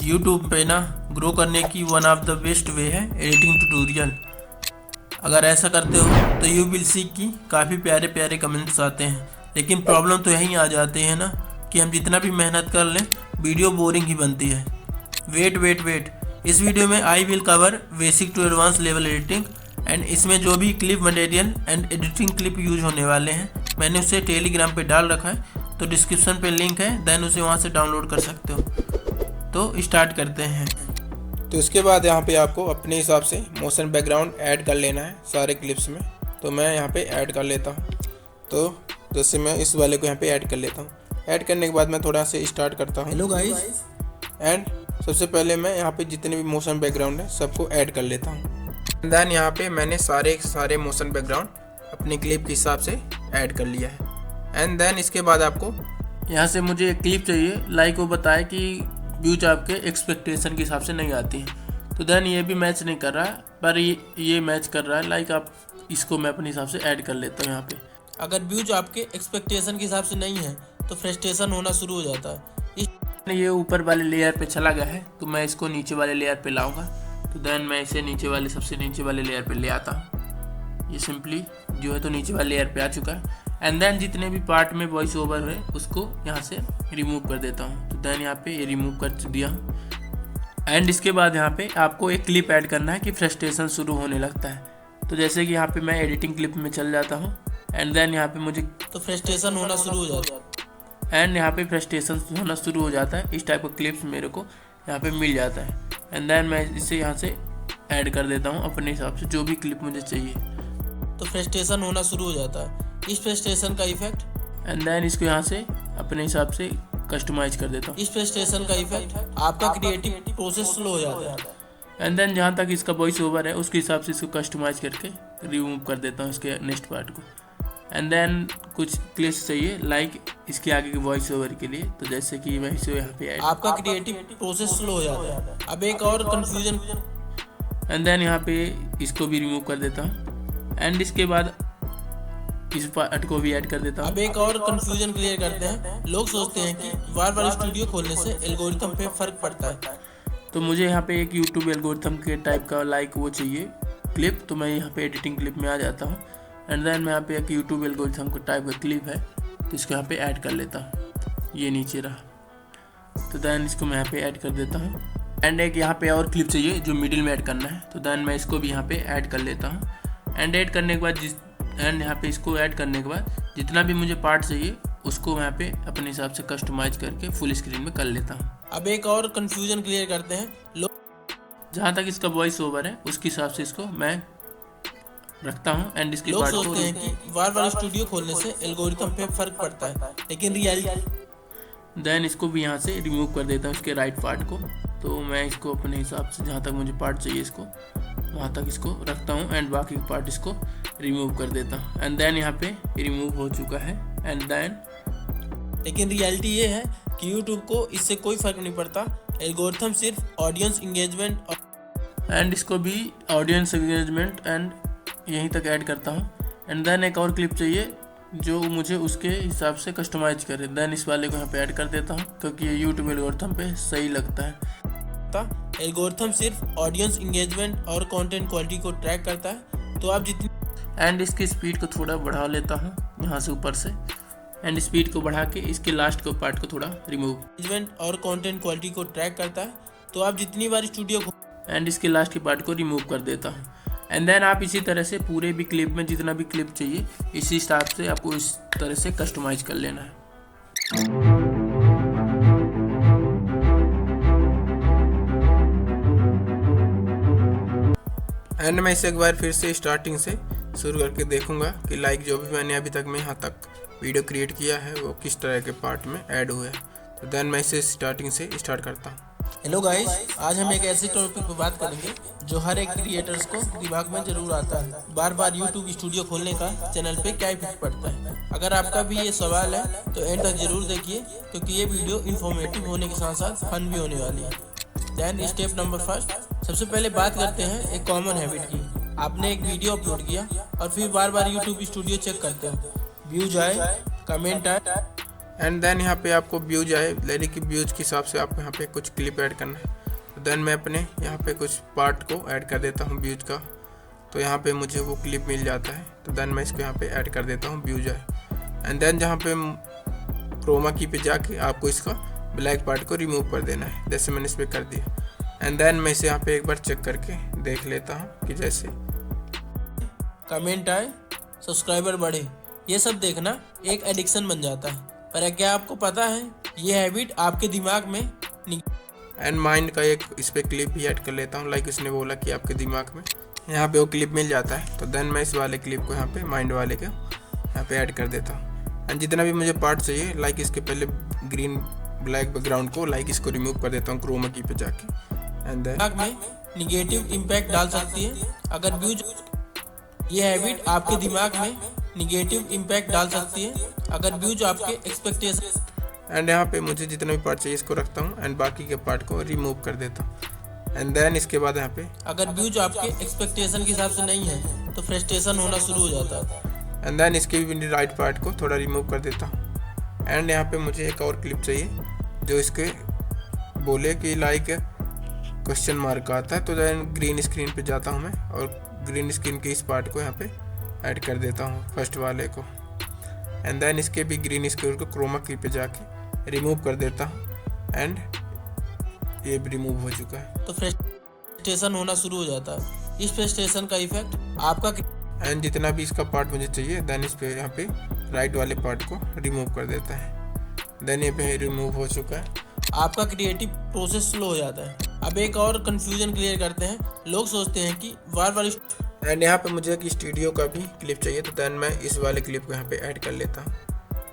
YouTube पे ना grow करने की one of the best way है एडिटिंग ट्यूटोरियल। अगर ऐसा करते हो तो यू विल सी कि काफ़ी प्यारे प्यारे कमेंट्स आते हैं, लेकिन प्रॉब्लम तो यहीं आ जाते हैं ना कि हम जितना भी मेहनत कर लें वीडियो बोरिंग ही बनती है। वेट, इस वीडियो में I will cover basic to advance level editing and इसमें जो भी clip material and editing clip use होने वाले हैं मैंने उसे टेलीग्राम पे डाल रखा है, तो डिस्क्रिप्शन पे लिंक है, देन उसे वहाँ से डाउनलोड कर सकते हो। तो स्टार्ट करते हैं। तो इसके बाद यहाँ पे आपको अपने हिसाब से मोशन बैकग्राउंड ऐड कर लेना है सारे क्लिप्स में। तो मैं यहाँ पे ऐड कर लेता हूँ। तो जैसे मैं इस वाले को यहाँ पे ऐड कर लेता हूँ। ऐड करने के बाद मैं थोड़ा से स्टार्ट करता हूँ। हेलो गाइस, एंड सबसे पहले मैं यहाँ पे जितने भी मोशन बैकग्राउंड है सबको ऐड कर लेता हूँ। देन यहाँ पे मैंने सारे मोशन बैकग्राउंड अपने क्लिप के हिसाब से ऐड कर लिया है। एंड देन इसके बाद आपको यहाँ से मुझे एक क्लिप चाहिए, लाइक वो बताए कि व्यूज आपके एक्सपेक्टेशन के हिसाब से नहीं आती हैं। तो देन ये भी मैच नहीं कर रहा है, पर ये मैच कर रहा है। लाइक आप इसको मैं अपने हिसाब से ऐड कर लेता हूँ यहाँ पे। अगर व्यूज आपके एक्सपेक्टेशन के हिसाब से नहीं है तो फ्रस्ट्रेशन होना शुरू हो जाता है। ये ऊपर वाले लेयर पे चला गया है, तो मैं इसको नीचे वाले लेयर पे लाऊंगा। तो देन मैं इसे सबसे नीचे वाले लेयर पे ले आता हूँ। ये सिंपली जो है तो नीचे वाले लेयर पे आ चुका है। एंड देन जितने भी पार्ट में वॉइस ओवर है उसको यहाँ से रिमूव कर देता हूँ। तो देन यहाँ पे ये रिमूव कर दिया हूँ। एंड इसके बाद यहाँ पे आपको एक क्लिप ऐड करना है कि फ्रस्ट्रेशन शुरू होने लगता है। तो जैसे कि यहाँ पे मैं एडिटिंग क्लिप में चल जाता हूँ एंड देन यहाँ पे मुझे तो फ्रस्ट्रेशन होना शुरू हो जाता है। एंड यहाँ पे फ्रस्ट्रेशन होना शुरू हो जाता है। इस टाइप का क्लिप्स मेरे को यहाँ पे मिल जाता है। एंड देन मैं इसे यहाँ से ऐड कर देता हूँ अपने हिसाब से जो भी क्लिप मुझे चाहिए। तो फ्रस्ट्रेशन होना शुरू हो जाता है, इस फ्रस्ट्रेशन का इफेक्ट। एंड देन इसको यहाँ से अपने हिसाब से कस्टमाइज कर देता हूँ। इस फ्रस्ट्रेशन का इफेक्ट आपका क्रिएटिव प्रोसेस स्लो हो जाता है। एंड देन जहाँ तक इसका वॉइस ओवर है उसके हिसाब से इसको कस्टमाइज करके रिमूव कर देता हूँ इसके नेक्स्ट पार्ट को। एंड देन कुछ क्लिप्स चाहिए लाइक इसके आगे के वॉइस ओवर के लिए। तो जैसे कि मैं इसे यहाँ पे ऐड, आपका क्रिएटिव प्रोसेस स्लो हो जाता है। अब एक और कंफ्यूजन। एंड देन यहाँ पे इसको भी रिमूव कर देता हूँ। एंड इसके बाद इस पार्ट को भी ऐड कर देता हूँ। अब एक और कंफ्यूजन क्लियर करते हैं। लोग सोचते हैं कि बार बार स्टूडियो खोलने से एल्गोरिथम पे फर्क पड़ता है। तो मुझे यहाँ पे एक यूट्यूब एल्गोरिथम के टाइप का लाइक वो चाहिए क्लिप। तो मैं यहाँ पे एडिटिंग क्लिप में आ जाता हूँ। एंड देन मैं यहाँ पे एक यूट्यूब एल्गोरिथम का टाइप का क्लिप है, तो इसको यहाँ पे ऐड कर लेता हूँ। ये नीचे रहा। तो देन इसको मैं यहाँ पे ऐड कर देता हूँ। एंड एक यहाँ पे और क्लिप चाहिए जो मिडिल में ऐड करना है। तो देन मैं इसको भी यहाँ पे ऐड कर लेता हूँ। एंड ऐड करने के बाद यहाँ पे इसको ऐड करने के बाद जितना भी मुझे पार्ट चाहिए उसको मैं यहाँ पे अपने हिसाब से कस्टमाइज करके फुल स्क्रीन में कर लेता हूँ। अब एक और कंफ्यूजन क्लियर करते हैं। लोग जहाँ तक इसका वॉइस ओवर है उसके हिसाब से इसको मैं रखता हूँ। एंड इसकी लोग सोचते हैं कि बार बार स्टूडियो खोलने से एल्गोरिथम पे फर्क पड़ता है, लेकिन रियलिटी। देन इसको भी यहाँ से रिमूव कर देता हूँ इसके राइट पार्ट को। तो मैं इसको अपने हिसाब से जहाँ तक मुझे पार्ट चाहिए इसको वहाँ तक इसको रखता हूँ एंड बाकी पार्ट इसको रिमूव कर देता हूँ। एंड देन यहाँ पे रिमूव हो चुका है। एंड देन लेकिन रियलिटी ये है कि यूट्यूब को इससे कोई फ़र्क नहीं पड़ता। एल्गोरिथम सिर्फ ऑडियंस इंगेजमेंट एंड इसको भी ऑडियंस इंगेजमेंट एंड यहीं तक ऐड करता हूँ। एंड देन एक और क्लिप चाहिए जो मुझे उसके हिसाब से कस्टमाइज करे। देन इस वाले को यहाँ पे ऐड कर देता हूँ क्योंकि ये यूट्यूब एल्गोरिथम पे सही लगता है। एल्गोरिथम सिर्फ ऑडियंस इंगेजमेंट और कंटेंट क्वालिटी को ट्रैक करता है। तो आप जितनी एंड इसकी स्पीड को थोड़ा बढ़ा लेता हूँ यहाँ से ऊपर से। एंड स्पीड को बढ़ा के इसके लास्ट को पार्ट को थोड़ा रिमूव इंगेजमेंट और कंटेंट क्वालिटी को ट्रैक करता है। तो आप जितनी बार स्टूडियो एंड इसके लास्ट के पार्ट को रिमूव कर देता हूँ। एंड देन आप इसी तरह से पूरे भी क्लिप में जितना भी क्लिप चाहिए इसी हिसाब से आपको इस तरह से कस्टमाइज कर लेना है। एंड मैं इसे एक बार फिर से स्टार्टिंग से शुरू करके देखूंगा कि लाइक जो भी मैंने अभी तक में यहाँ तक वीडियो क्रिएट किया है वो किस तरह के पार्ट में ऐड हुए हैं। तो देन मैं इसे स्टार्टिंग से स्टार्ट करता हूँ। हेलो गाइस, आज हम एक ऐसे टॉपिक पर बात करेंगे जो हर एक क्रिएटर्स को दिमाग में जरूर आता है। बार बार यूट्यूब स्टूडियो खोलने का चैनल पे क्या इफेक्ट पड़ता है। अगर आपका भी ये सवाल है तो एंड तक जरूर देखिए क्योंकि ये वीडियो इन्फॉर्मेटिव होने के साथ साथ फन भी होने वाली है। देन स्टेप नंबर फर्स्ट, सबसे पहले बात करते हैं एक कॉमन हैबिट की। आपने एक वीडियो अपलोड किया और फिर बार बार यूट्यूब स्टूडियो चेक करते हो, व्यूज आए, कमेंट आए एंड देन यहाँ पे आपको व्यूज आए, यानी कि व्यूज के हिसाब से आपको यहाँ पे कुछ क्लिप ऐड करना है। तो देन मैं अपने यहाँ पे कुछ पार्ट को ऐड कर देता हूँ व्यूज का, तो यहाँ पे मुझे वो क्लिप मिल जाता है। तो देन मैं इसको यहाँ पे ऐड कर देता हूँ व्यूज आए। एंड देन जहाँ पे क्रोमा की पे जाके आपको इसका ब्लैक पार्ट को रिमूव कर देना है, जैसे मैंने इस पर कर दिया। एंड देन मैं इसे यहाँ पे एक बार चेक करके देख लेता हूँ कि जैसे कमेंट आए, सब्सक्राइबर बढ़े, ये सब देखना एक एडिक्शन बन जाता है। पर क्या आपको पता है ये हैबिट आपके दिमाग में एंड माइंड का एक इस पर क्लिप भी ऐड कर लेता हूँ, लाइक उसने बोला कि आपके दिमाग में यहाँ पे वो क्लिप मिल जाता है। तो देन मैं इस वाले क्लिप को यहाँ पे माइंड वाले के यहाँ पे ऐड कर देता हूँ। एंड जितना भी मुझे पार्ट चाहिए, लाइक इसके पहले ग्रीन ब्लैक बैकग्राउंड को लाइक इसको रिमूव कर देता हूँ क्रोमा की पे जाके। एंड दिमाग में निगेटिव इम्पैक्ट डाल सकती है अगर व्यूज, ये हैबिट आपके दिमाग में निगेटिव इम्पैक्ट डाल सकती है अगर व्यूज आपके एक्सपेक्टेशन। एंड यहाँ पे मुझे जितना भी पार्ट चाहिए इसको रखता हूँ एंड बाकी के पार्ट को रिमूव कर देता हूँ। एंड देन इसके बाद यहाँ पे अगर व्यूज आपके एक्सपेक्टेशन के हिसाब से नहीं है तो फ्रस्ट्रेशन होना शुरू हो जाता है। एंड देन इसके भी राइट पार्ट को थोड़ा रिमूव कर देता हूँ। एंड यहाँ पे मुझे एक और क्लिप चाहिए जो इसके बोले कि लाइक क्वेश्चन मार्क आता है। तो देन ग्रीन स्क्रीन पे जाता हूँ मैं और ग्रीन स्क्रीन के इस पार्ट को यहाँ पे ऐड कर देता हूँ, फर्स्ट वाले को। एंड देन इसके भी ग्रीन स्क्रीन को क्रोमा की पे जाके रिमूव कर देता हूँ एंड ये भी रिमूव हो चुका है। तो फ्रस्ट्रेशन होना शुरू हो जाता है। इस फ्रस्ट्रेशन का इफेक्ट आपका एंड जितना भी इसका पार्ट मुझे चाहिए देन इस पे यहाँ पे राइट वाले पार्ट को रिमूव कर देता है। देन ये पे रिमूव हो चुका है। आपका क्रिएटिव प्रोसेस स्लो हो जाता है। अब एक और कंफ्यूजन क्लियर करते हैं। लोग सोचते हैं कि बार एंड यहाँ पे मुझे एक स्टूडियो का भी क्लिप चाहिए, तो देन मैं इस वाले क्लिप को यहाँ पे ऐड कर लेता हूँ।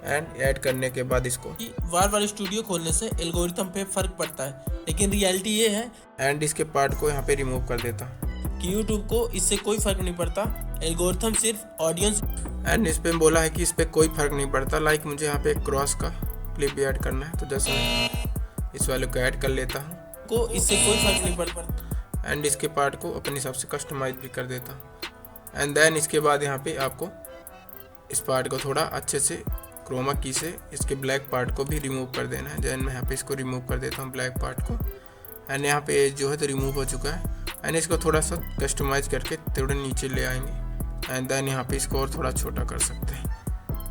एंड ऐड करने के बाद इसको बार स्टूडियो खोलने से एल्गोरिथम पे फर्क पड़ता है, लेकिन रियलिटी ये है। एंड इसके पार्ट को यहाँ पे रिमूव कर देता हूँ कि यूट्यूब को इससे कोई फर्क नहीं पड़ता, एल्गोरिथम सिर्फ ऑडियंस। एंड इस पे बोला है कि इस पे कोई फर्क नहीं पड़ता, लाइक मुझे यहाँ पे एक क्रॉस का क्लिप भी ऐड करना है। तो जैसे मैं इस वाले को ऐड कर लेता हूँ, को इससे कोई फर्क नहीं पड़ता। एंड इसके पार्ट को अपने हिसाब से कस्टमाइज भी कर देता हूँ। एंड देन इसके बाद यहाँ पे आपको इस पार्ट को थोड़ा अच्छे से क्रोमा की से इसके ब्लैक पार्ट को भी रिमूव कर देना है। देन मैं यहाँ पे इसको रिमूव कर देता हूँ ब्लैक पार्ट को। एंड यहाँ पे जो है तो रिमूव हो चुका है। एंड इसको थोड़ा सा कस्टमाइज करके थोड़ा नीचे ले आएंगे। एंड देन यहाँ पे इसको और थोड़ा छोटा कर सकते हैं।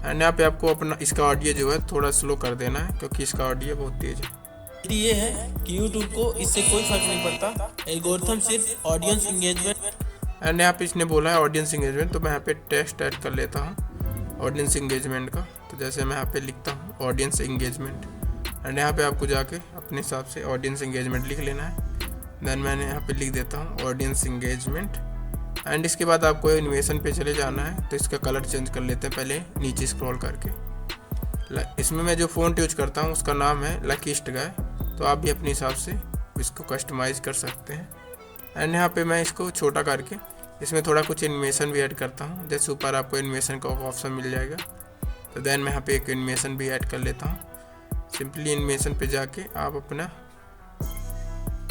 एंड यहाँ पे आपको अपना इसका ऑडियो जो है थोड़ा स्लो कर देना है, क्योंकि इसका ऑडियो बहुत तेज है। ये है कि यूट्यूब को इससे कोई फर्क नहीं पड़ता, एल्गोरिथम सिर्फ ऑडियंस इंगेजमेंट। एंड यहाँ पे इसने बोला है ऑडियंस इंगेजमेंट, तो मैं यहाँ पे टेक्स्ट ऐड कर लेता हूँ ऑडियंस इंगेजमेंट का। तो जैसे मैं यहाँ पे लिखता हूँ ऑडियंस इंगेजमेंट, एंड यहाँ पे आपको जाके अपने हिसाब से ऑडियंस इंगेजमेंट लिख लेना है। देन मैंने यहाँ पे लिख देता हूँ ऑडियंस इंगेजमेंट। एंड इसके बाद आपको एनिमेशन पे चले जाना है, तो इसका कलर चेंज कर लेते हैं पहले नीचे स्क्रॉल करके। इसमें मैं जो फ़ॉन्ट यूज करता हूँ उसका नाम है लकीस्ट गाय, तो आप भी अपने हिसाब से इसको कस्टमाइज़ कर सकते हैं। एंड यहाँ पे मैं इसको छोटा करके इसमें थोड़ा कुछ एनिमेशन भी ऐड करता हूँ, जैसे ऊपर आपको एनिमेशन का ऑप्शन मिल जाएगा। तो देन मैं यहाँ पे एक एनिमेशन भी ऐड कर लेता हूँ। सिंपली एनिमेशन पे जाके आप अपना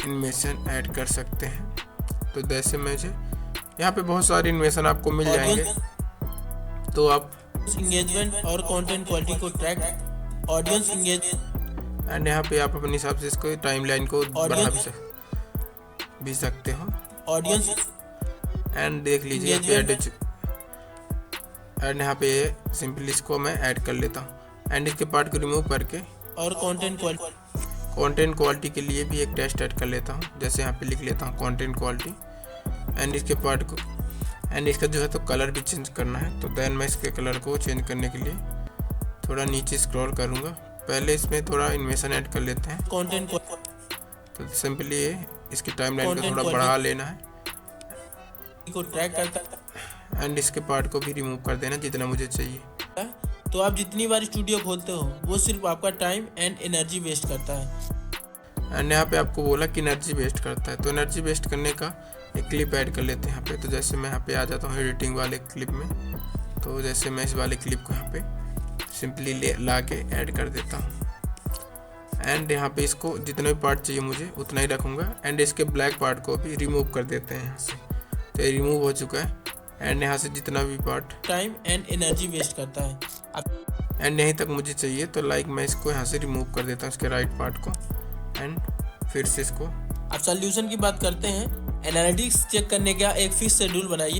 एनिमेशन ऐड कर सकते हैं। तो जैसे मुझे यहाँ पे बहुत सारे एनिमेशन आपको मिल जाएंगे, तो आप इंगेजमेंट और कंटेंट क्वालिटी को ट्रैक, ऑडियंस इंगेज। एंड यहाँ पे आप अपने हिसाब से इसको टाइमलाइन को बढ़ा भी सकते हो ऑडियंस। एंड देख लीजिए एंड यहाँ पे सिंपली इसको मैं ऐड कर लेता हूँ। एंड इसके पार्ट को रिमूव करके और कंटेंट क्वालिटी के लिए भी एक टेस्ट ऐड कर लेता हूँ, जैसे यहाँ पे लिख लेता हूँ कंटेंट क्वालिटी। एंड इसके पार्ट को एंड इसका जो है तो कलर भी चेंज करना है। तो देन मैं इसके कलर को चेंज करने के लिए थोड़ा नीचे स्क्रॉल करूँगा। पहले इसमें थोड़ा एनिमेशन ऐड कर लेते हैं कंटेंट। तो सिंपली ये इसकी टाइमलाइन को थोड़ा बढ़ा लेना है को ट्रैक करता है। एंड इसके पार्ट को भी रिमूव कर देना जितना मुझे चाहिए। तो आप जितनी बार स्टूडियो खोलते हो वो सिर्फ आपका टाइम एंड एनर्जी वेस्ट करता है। एंड यहाँ पे आपको बोला कि एनर्जी वेस्ट करता है, तो एनर्जी वेस्ट करने का एक क्लिप ऐड कर लेते हैं यहाँ पे। तो जैसे मैं यहाँ पे आ जाता हूँ एडिटिंग वाले क्लिप में, तो जैसे मैं इस वाले क्लिप को यहाँ पे सिंपली ला के ऐड कर देता हूँ। एंड यहाँ पे इसको जितना भी पार्ट चाहिए मुझे उतना ही रखूँगा। एंड इसके ब्लैक पार्ट को भी रिमूव कर देते हैं यहाँ से, तो ये रिमूव हो चुका है। एंड यहाँ से जितना भी part time and energy waste करता है। एंड यहीं तक मुझे चाहिए, तो लाइक मैं इसको यहाँ से रिमूव कर देता हूँ इसके राइट पार्ट को, एंड फिर से इसको। अब सॉल्यूशन की बात करते हैं। एनालिटिक्स चेक करने का एक फिक्स शेड्यूल बनाइए।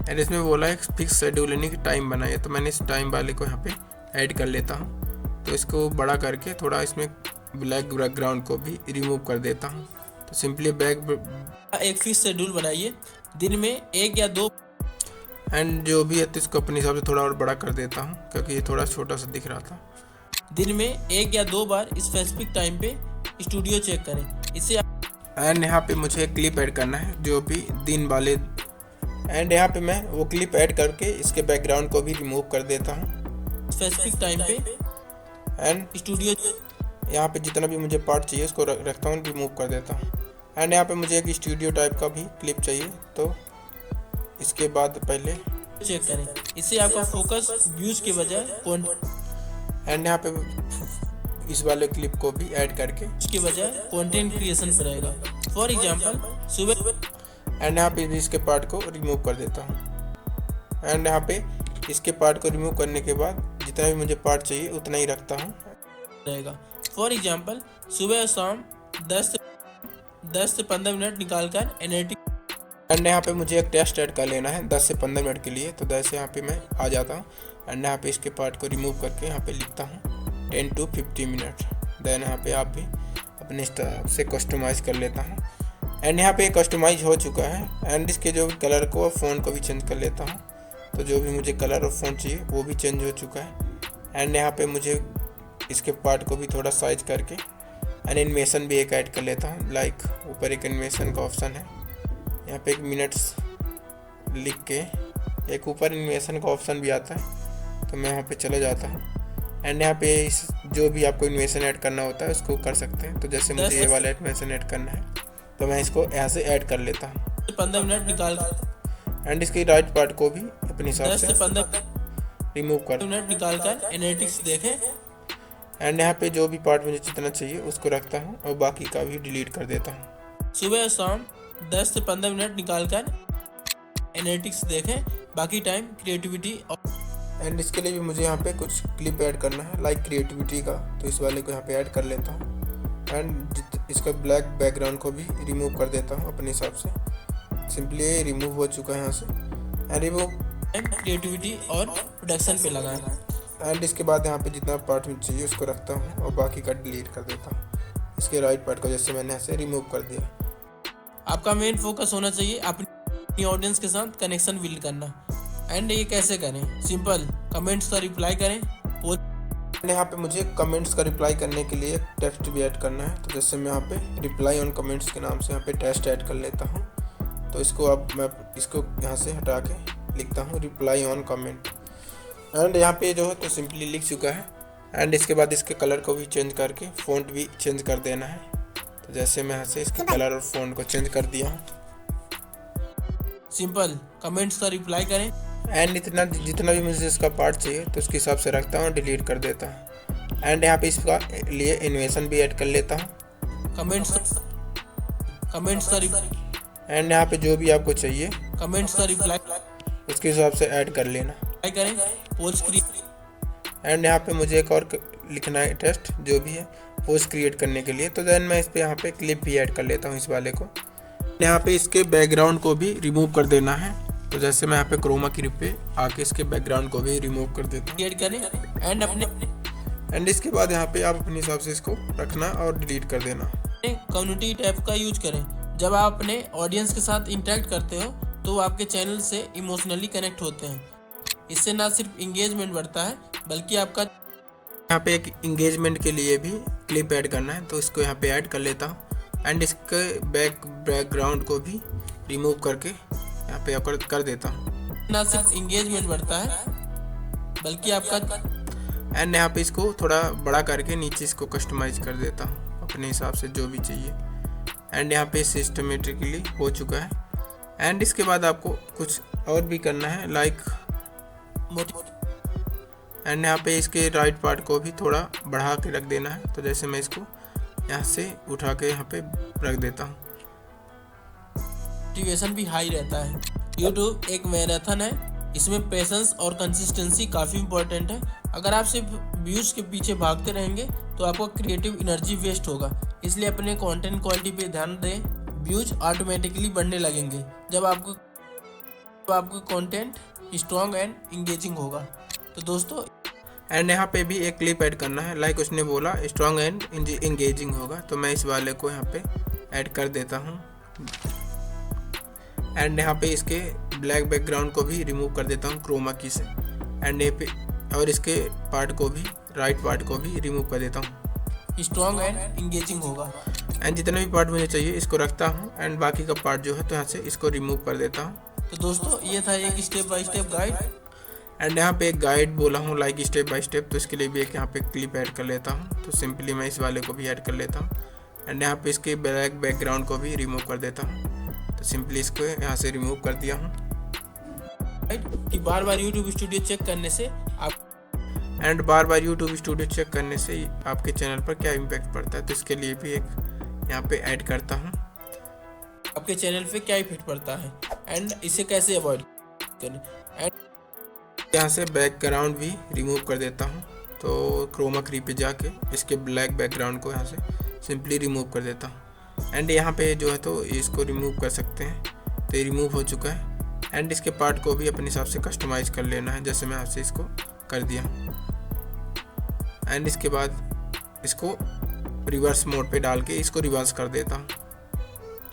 एंड इसमें बोला है फिक्स शेड्यूल यानी कि टाइम बनाइए, तो मैंने इस टाइम वाले को यहाँ पे ऐड कर लेता हूँ। तो इसको बड़ा करके थोड़ा इसमें ब्लैक बैकग्राउंड को भी रिमूव कर देता हूँ। तो सिंपली एक फिक्स शेड्यूल बनाइए, दिन में 1 या 2, एंड जो भी है तो इसको अपने हिसाब से थोड़ा और बड़ा कर देता हूँ क्योंकि ये थोड़ा छोटा सा दिख रहा था। दिन में 1 या 2 बार स्पेसिफिक टाइम पे स्टूडियो चेक करें। इससे एंड यहाँ पे मुझे एक क्लिप ऐड करना है जो भी दिन वाले, एंड यहाँ पे मैं वो क्लिप ऐड करके इसके बैकग्राउंड को भी रिमूव कर देता हूँ स्पेसिफिक टाइम पे एंड स्टूडियो। यहाँ पे जितना भी मुझे पार्ट चाहिए उसको रखता हूँ, रिमूव कर देता हूँ। एंड यहाँ पे मुझे एक स्टूडियो टाइप का भी क्लिप चाहिए, तो इसके बाद पहले चेक करें। इससे आपका फोकस व्यूज के बजाय एंड यहाँ पे इस वाले क्लिप को भी ऐड करके उसके बजाय कंटेंट क्रिएशन पर रहेगा। फॉर एग्जांपल सुबह, एंड यहाँ पे भी इसके पार्ट को रिमूव कर देता हूँ। एंड यहाँ पे इसके पार्ट को रिमूव करने के बाद जितना भी मुझे पार्ट चाहिए उतना ही रखता हूँ रहेगा। फॉर एग्जांपल सुबह और शाम 10 से 15 मिनट निकालकर एनालिटिक्स। एंड यहाँ पे मुझे एक टेस्ट ऐड कर लेना है 10 से 15 मिनट के लिए, तो 10 से यहाँ पे मैं आ जाता हूँ। एंड यहाँ पे इसके पार्ट को रिमूव करके यहाँ पे लिखता हूँ 10 to 50 मिनट। देन यहाँ पे आप भी अपने हिसाब से कस्टमाइज़ कर लेता हूँ। एंड यहाँ पे कस्टमाइज हो चुका है। एंड इसके जो कलर को और फ़ोन को भी चेंज कर लेता हूँ, तो जो भी मुझे कलर और फ़ोन चाहिए वो भी चेंज हो चुका है। एंड यहाँ पे मुझे इसके पार्ट को भी थोड़ा साइज करके एनिमेशन भी एक ऐड कर लेता हूँ। लाइक ऊपर एक एनिमेशन का ऑप्शन है, यहाँ पे 1 मिनट्स लिख के एक ऊपर एनिमेशन का ऑप्शन भी आता है, तो मैं यहाँ पे चले जाता हूँ। एंड यहाँ पे इस जो भी आपको एनिमेशन ऐड करना होता है उसको कर सकते हैं। तो जैसे मुझे ये वाला एनिमेशन ऐड करना है तो मैं इसको यहाँ से ऐड कर लेता हूँ 15 मिनट निकाल। एंड इसके राइट पार्ट को भी अपने हिसाब 10 से से 15 रिमूव कर। मिनट निकालकर एनालिटिक्स देखें। एंड यहाँ पे जो भी पार्ट मुझे जितना चाहिए उसको रखता हूँ और बाकी का भी डिलीट कर देता हूँ। सुबह और शाम 10 से 15 मिनट निकालकर एनालिटिक्स देखें, बाकी टाइम क्रिएटिविटी। एंड इसके लिए भी मुझे यहाँ पे कुछ क्लिप ऐड करना है लाइक क्रिएटिविटी का, तो इस वाले को यहाँ पे ऐड कर लेता हूँ। एंड इसका ब्लैक बैकग्राउंड को भी रिमूव कर देता हूँ अपने हिसाब से। सिंपली ये रिमूव हो चुका है यहाँ से। एंड रिमूव क्रिएटिविटी और प्रोडक्शन पे लगाएं। एंड इसके बाद यहाँ पे जितना पार्ट मुझे चाहिए उसको रखता हूँ और बाकी का डिलीट कर देता हूँ। इसके राइट पार्ट को जैसे मैंने ऐसे रिमूव कर दिया। आपका मेन फोकस होना चाहिए अपनी ऑडियंस के साथ कनेक्शन बिल्ड करना। एंड ये कैसे करें? सिंपल, कमेंट्स का रिप्लाई करें। यहाँ पे मुझे कमेंट्स का रिप्लाई करने के लिए टेक्स्ट भी ऐड करना है, तो जैसे मैं यहाँ पे रिप्लाई ऑन कमेंट्स के नाम से यहाँ पे टेक्स्ट ऐड कर लेता हूँ। तो इसको अब मैं इसको यहाँ से हटा के लिखता हूँ रिप्लाई ऑन कमेंट। एंड यहाँ पे जो है तो सिंपली लिख चुका है। एंड इसके बाद इसके कलर को भी चेंज करके फ़ॉन्ट भी चेंज कर देना है। तो जैसे मैं यहाँ से इसके कलर और फ़ॉन्ट को चेंज कर दिया हूँ। सिंपल, कमेंट्स का रिप्लाई करें। एंड इतना जितना भी मुझे इसका पार्ट चाहिए तो उसके हिसाब से रखता हूँ, डिलीट कर देता हूँ। एंड यहाँ पे इसका लिए एनिमेशन भी ऐड कर लेता हूँ। कमेंट्स का एंड यहाँ पे जो भी आपको चाहिए कमेंट्स का रिप्लाई उसके हिसाब से ऐड कर लेना करें। एंड यहाँ पे मुझे एक और लिखना है टेक्स्ट जो भी है पोस्ट क्रिएट करने के लिए। तो देन मैं इस पे यहाँ पे क्लिप भी ऐड कर लेता हूँ इस वाले को। यहाँ पे इसके बैकग्राउंड को भी रिमूव कर देना है। तो जैसे मैं यहाँ पे क्रोमा की पे आके इसके बैकग्राउंड को भी रिमूव कर देता हूँ। ऐड करें एंड इसके बाद यहाँ पे आप अपने हिसाब से इसको रखना और डिलीट कर देना। कम्युनिटी टैब का यूज करें। जब आप अपने ऑडियंस के साथ इंटरेक्ट करते हो तो वो आपके चैनल से इमोशनली कनेक्ट होते हैं। इससे ना सिर्फ इंगेजमेंट बढ़ता है बल्कि आपका यहाँ पे एक इंगेजमेंट के लिए भी क्लिप ऐड करना है, तो इसको यहाँ पे ऐड कर लेता हूँ। एंड इसके बैकग्राउंड को भी रिमूव करके यहाँ पे कर देता हूँ। ना सिर्फ इंगेजमेंट बढ़ता है बल्कि आपका। एंड यहाँ पे इसको थोड़ा बड़ा करके नीचे इसको कस्टमाइज कर देता हूँ अपने हिसाब से जो भी चाहिए। एंड यहाँ पे सिस्टमेटिकली हो चुका है। एंड इसके बाद आपको कुछ और भी करना है लाइक एंड यहाँ पे इसके राइट पार्ट को भी थोड़ा बढ़ा के रख देना है। तो जैसे मैं इसको यहाँ से उठा के यहाँ पे रख देता हूँ। मोटिवेशन भी हाई रहता है। YouTube एक मैराथन है, इसमें पेशेंस और कंसिस्टेंसी काफ़ी इंपॉर्टेंट है। अगर आप सिर्फ व्यूज़ के पीछे भागते रहेंगे तो आपका क्रिएटिव एनर्जी वेस्ट होगा। इसलिए अपने कंटेंट क्वालिटी पे ध्यान दें, व्यूज ऑटोमेटिकली बढ़ने लगेंगे जब आपका कंटेंट स्ट्रॉन्ग एंड इंगेजिंग होगा। तो दोस्तों एंड यहाँ पे भी एक क्लिप ऐड करना है, लाइक उसने बोला स्ट्रॉन्ग एंड इंगेजिंग होगा, तो मैं इस वाले को यहाँ पे ऐड कर देता हूँ। एंड यहाँ पे इसके ब्लैक बैकग्राउंड को भी रिमूव कर देता हूँ क्रोमा की से। एंड ये पे और इसके पार्ट को भी, राइट पार्ट को भी रिमूव कर देता हूँ। स्ट्रॉन्ग एंड इंगेजिंग होगा। एंड जितने भी पार्ट मुझे चाहिए इसको रखता हूँ एंड बाकी का पार्ट जो है तो यहाँ से इसको रिमूव कर देता हूँ। तो दोस्तों ये था एक step by step guide. And यहाँ पे एक गाइड बोला हूँ लाइक स्टेप बाय स्टेप, तो इसके लिए भी एक यहाँ पे क्लिप ऐड कर लेता हूँ। तो सिंपली मैं इस वाले को भी ऐड कर लेता हूँ एंड यहाँ पे इसके ब्लैक बैकग्राउंड को भी रिमूव कर देता हूँ। तो सिंपली इसको यहाँ से रिमूव कर दिया हूँ। कि बार बार यूट्यूब स्टूडियो चेक करने से यूट्यूब स्टूडियो चेक करने से आपके चैनल पर क्या इम्पैक्ट पड़ता है, तो इसके लिए भी एक यहाँ पे ऐड करता हूँ। आपके चैनल पे क्या इफेक्ट पड़ता है एंड इसे कैसे अवॉइड करें। एंड यहाँ से बैकग्राउंड भी रिमूव कर देता हूँ। तो क्रोमा की पे जाके इसके ब्लैक बैकग्राउंड को यहाँ से सिंपली रिमूव कर देता हूँ। एंड यहाँ पे जो है तो इसको रिमूव कर सकते हैं, तो ये रिमूव हो चुका है। एंड इसके पार्ट को भी अपने हिसाब से कस्टमाइज कर लेना है, जैसे मैं आपसे इसको कर दिया। एंड इसके बाद इसको रिवर्स मोड पे डाल के इसको रिवर्स कर देता हूँ।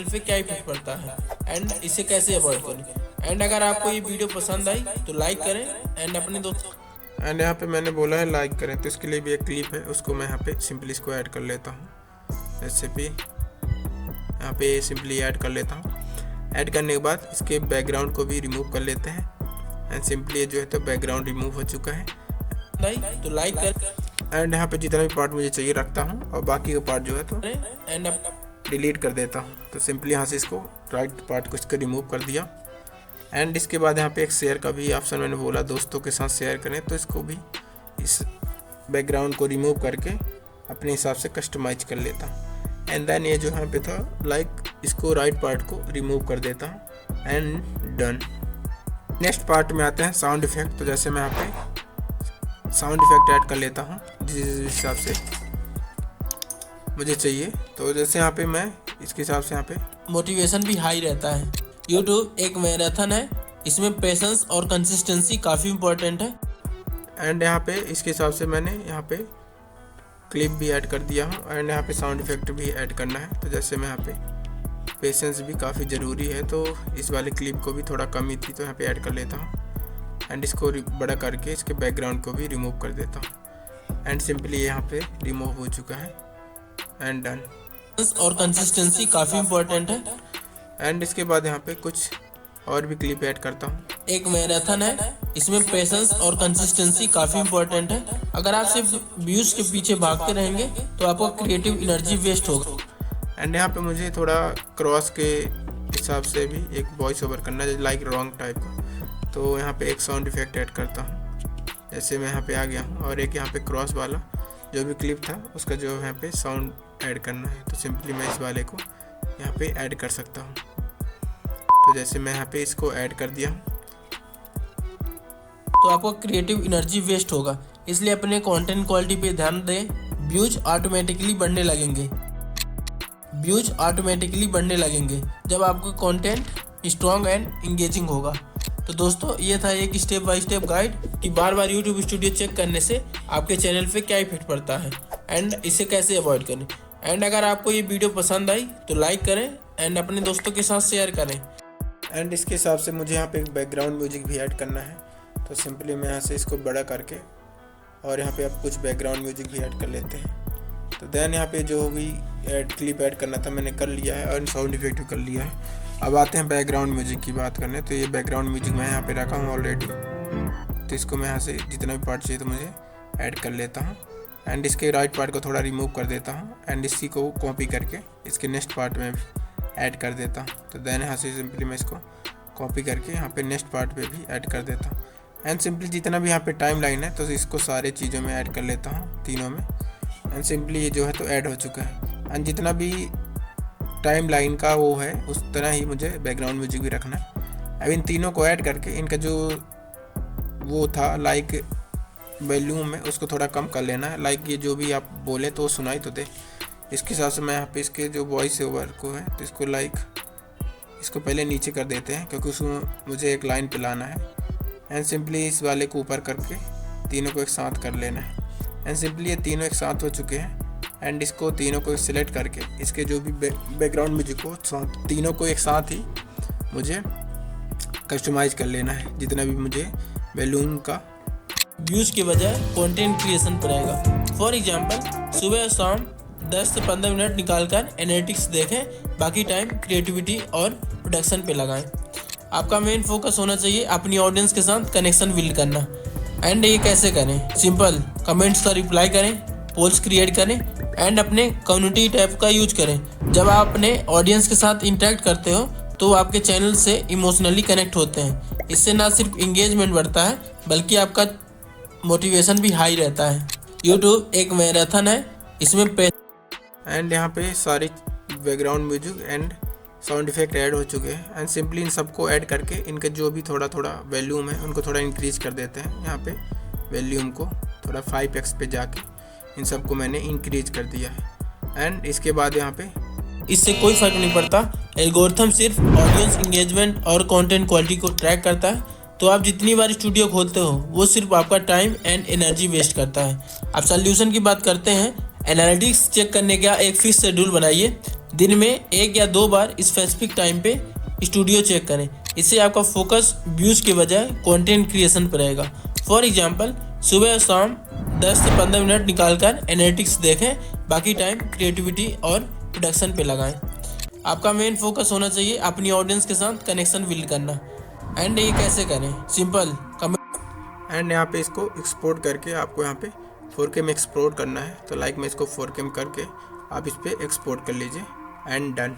पे क्या इफेक्ट पड़ता है एंड इसे कैसे अवॉइड करें। एंड अगर आपको ये वीडियो पसंद आई तो लाइक करें एंड अपने दोस्तों। एंड यहाँ पे मैंने बोला है लाइक करें, तो इसके लिए भी एक क्लिप है, उसको मैं यहाँ पे सिंपली इसको ऐड कर लेता हूँ। जैसे भी यहाँ पे सिंपली ऐड कर लेता हूँ। ऐड करने के बाद इसके बैकग्राउंड को भी रिमूव कर लेते हैं एंड सिंपली जो है तो बैकग्राउंड रिमूव हो चुका है। तो लाइक कर एंड यहाँ पे जितना भी पार्ट मुझे चाहिए रखता हूँ और बाकी का पार्ट जो है तो एंड डिलीट कर देता हूँ। तो सिंपली यहाँ से इसको राइट पार्ट को इसको रिमूव कर दिया। एंड इसके बाद यहाँ पे एक शेयर का भी ऑप्शन मैंने बोला दोस्तों के साथ शेयर करें, तो इसको भी इस बैकग्राउंड को रिमूव करके अपने हिसाब से कस्टमाइज कर लेता हूँ। एंड देन ये जो यहाँ पे था लाइक इसको राइट पार्ट को रिमूव कर देता हूँ एंड डन। नेक्स्ट पार्ट में आते हैं साउंड इफेक्ट। तो जैसे मैं यहाँ पे साउंड इफेक्ट ऐड कर लेता हूँ जिस हिसाब से मुझे चाहिए। तो जैसे यहाँ पे मैं इसके हिसाब से यहाँ पे मोटिवेशन भी हाई रहता है। यूट्यूब एक मैराथन है, इसमें पेशेंस और कंसिस्टेंसी काफ़ी इंपॉर्टेंट है। एंड यहाँ पे इसके हिसाब से मैंने यहाँ पे क्लिप भी ऐड कर दिया हूँ एंड यहाँ पे साउंड इफेक्ट भी ऐड करना है। तो जैसे मैं यहाँ पे पेशेंस भी काफ़ी ज़रूरी है, तो इस वाले क्लिप को भी थोड़ा कम ही थी तो यहाँ पे ऐड कर लेता हूँ एंड इसको बड़ा करके इसके बैकग्राउंड को भी रिमूव कर देता हूँ। एंड सिंपली यहाँ पे रिमूव हो चुका है एंड डन। और कंसिस्टेंसी काफ़ी इंपॉर्टेंट है। एंड इसके बाद यहाँ पे कुछ और भी क्लिप ऐड करता हूँ। एक मैराथन है, इसमें पेशेंस और कंसिस्टेंसी काफ़ी इंपॉर्टेंट है। अगर आप सिर्फ व्यूज़ के पीछे भागते रहेंगे तो आपका क्रिएटिव एनर्जी वेस्ट होगा। एंड यहाँ पे मुझे थोड़ा क्रॉस के हिसाब से भी एक वॉइस ओवर करना है, लाइक रॉन्ग टाइप का। तो यहाँ पे एक साउंड इफेक्ट ऐड करता हूँ। जैसे मैं यहाँ पे आ गया हूँ और एक यहाँ पे क्रॉस वाला जो भी क्लिप था उसका जो यहाँ पे साउंड ऐड करना है, तो सिंपली मैं इस वाले को यहाँ पे ऐड कर सकता हूँ। तो जैसे मैं यहाँ पे इसको ऐड कर दिया तो आपका क्रिएटिव एनर्जी वेस्ट होगा। इसलिए अपने कंटेंट क्वालिटी पे ध्यान दें, व्यूज ऑटोमेटिकली बढ़ने लगेंगे। व्यूज ऑटोमेटिकली बढ़ने लगेंगे जब आपका कंटेंट स्ट्रॉन्ग एंड इंगेजिंग होगा। तो दोस्तों ये था एक स्टेप बाय स्टेप गाइड कि बार बार यूट्यूब स्टूडियो चेक करने से आपके चैनल पे क्या इफेक्ट पड़ता है एंड इसे कैसे अवॉइड करें। एंड अगर आपको ये वीडियो पसंद आई तो लाइक करें एंड अपने दोस्तों के साथ शेयर करें। एंड इसके हिसाब से मुझे यहाँ पे एक बैकग्राउंड म्यूजिक भी ऐड करना है। तो सिंपली मैं यहाँ से इसको बड़ा करके और यहाँ पे आप कुछ बैकग्राउंड म्यूजिक भी ऐड कर लेते हैं। तो देन यहाँ पे जो भी क्लिप ऐड करना था मैंने कर लिया है और साउंड इफेक्ट भी कर लिया है। अब आते हैं बैकग्राउंड म्यूजिक की बात करने। तो ये बैकग्राउंड म्यूजिक मैं यहाँ पे रखा हूँ ऑलरेडी, तो इसको मैं यहाँ से जितना भी पार्ट चाहिए तो मुझे ऐड कर लेता हूँ एंड इसके राइट पार्ट को थोड़ा रिमूव कर देता हूँ एंड इसी को कॉपी करके इसके नेक्स्ट पार्ट में भी ऐड कर देता हूँ। तो देन यहाँ से सिंपली मैं इसको कॉपी करके यहाँ पे नेक्स्ट पार्ट पे भी ऐड कर देता हूँ एंड सिंपली जितना भी यहाँ पे टाइम लाइन है तो इसको सारे चीज़ों में ऐड कर लेता हूँ, तीनों में। एंड सिंपली ये जो है तो ऐड हो चुका है। एंड जितना भी टाइम लाइन का वो है उस तरह ही मुझे बैकग्राउंड म्यूजिक भी रखना है। अब इन तीनों को ऐड करके इनका जो वो था लाइक वॉल्यूम में, उसको थोड़ा कम कर लेना है। लाइक ये जो भी आप बोले तो सुनाई तो दे। इसके हिसाब से मैं यहाँ पे इसके जो वॉइस ओवर को है तो इसको लाइक इसको पहले नीचे कर देते हैं, क्योंकि उसमें मुझे एक लाइन पे लाना है। एंड सिंपली इस वाले को ऊपर करके तीनों को एक साथ कर लेना है। एंड सिंपली ये तीनों एक साथ हो चुके हैं। एंड इसको तीनों को सिलेक्ट करके इसके जो भी बैकग्राउंड म्यूजिक को तीनों को एक साथ ही मुझे कस्टमाइज़ कर लेना है, जितना भी मुझे वॉल्यूम का व्यूज के बजाय कंटेंट क्रिएशन पर आएगा। फॉर एग्जांपल सुबह और शाम 10 से 15 मिनट निकालकर एनालिटिक्स देखें, बाकी टाइम क्रिएटिविटी और प्रोडक्शन पे लगाएं। आपका मेन फोकस होना चाहिए अपनी ऑडियंस के साथ कनेक्शन बिल्ड करना। एंड ये कैसे करें? सिंपल, कमेंट्स का रिप्लाई करें, पोल्स क्रिएट करें एंड अपने कम्युनिटी टैब का यूज करें। जब आप अपने ऑडियंस के साथ इंटरेक्ट करते हो तो आपके चैनल से इमोशनली कनेक्ट होते हैं। इससे ना सिर्फ इंगेजमेंट बढ़ता है बल्कि आपका मोटिवेशन भी हाई रहता है। यूट्यूब एक मैराथन है, इसमें एंड यहाँ पे सारी background music and sound effect add हो चुके हैं। एंड सिंपली इन सबको ऐड करके इनके जो भी थोड़ा थोड़ा वॉल्यूम है उनको थोड़ा इंक्रीज कर देते हैं। यहाँ पे वॉल्यूम को थोड़ा 5x पे जाके इन सबको मैंने इंक्रीज कर दिया है। एंड इसके बाद यहाँ पे इससे कोई फर्क नहीं पड़ता, एल्गोरिथम सिर्फ ऑडियंस इंगेजमेंट और कंटेंट क्वालिटी को ट्रैक करता है। तो आप जितनी बार स्टूडियो खोलते हो वो सिर्फ आपका टाइम एंड एनर्जी वेस्ट करता है। अब सॉल्यूशन की बात करते हैं। एनालिटिक्स चेक करने का एक फिक्स शेड्यूल बनाइए। दिन में 1 या 2 बार स्पेसिफिक टाइम पे स्टूडियो चेक करें। इससे आपका फोकस व्यूज के बजाय कंटेंट क्रिएशन पर रहेगा। फॉर एग्जांपल सुबह और शाम 10 से 15 मिनट निकालकर एनालिटिक्स देखें, बाकी टाइम क्रिएटिविटी और प्रोडक्शन पे लगाएं। आपका मेन फोकस होना चाहिए अपनी ऑडियंस के साथ कनेक्शन बिल्ड करना। एंड ये कैसे करें? सिंपल, एंड यहाँ पे इसको एक्सपोर्ट करके आपको यहाँ पे 4K में एक्सपोर्ट करना है। तो लाइक मैं इसको 4K में करके आप इस पर एक्सपोर्ट कर लीजिए एंड डन।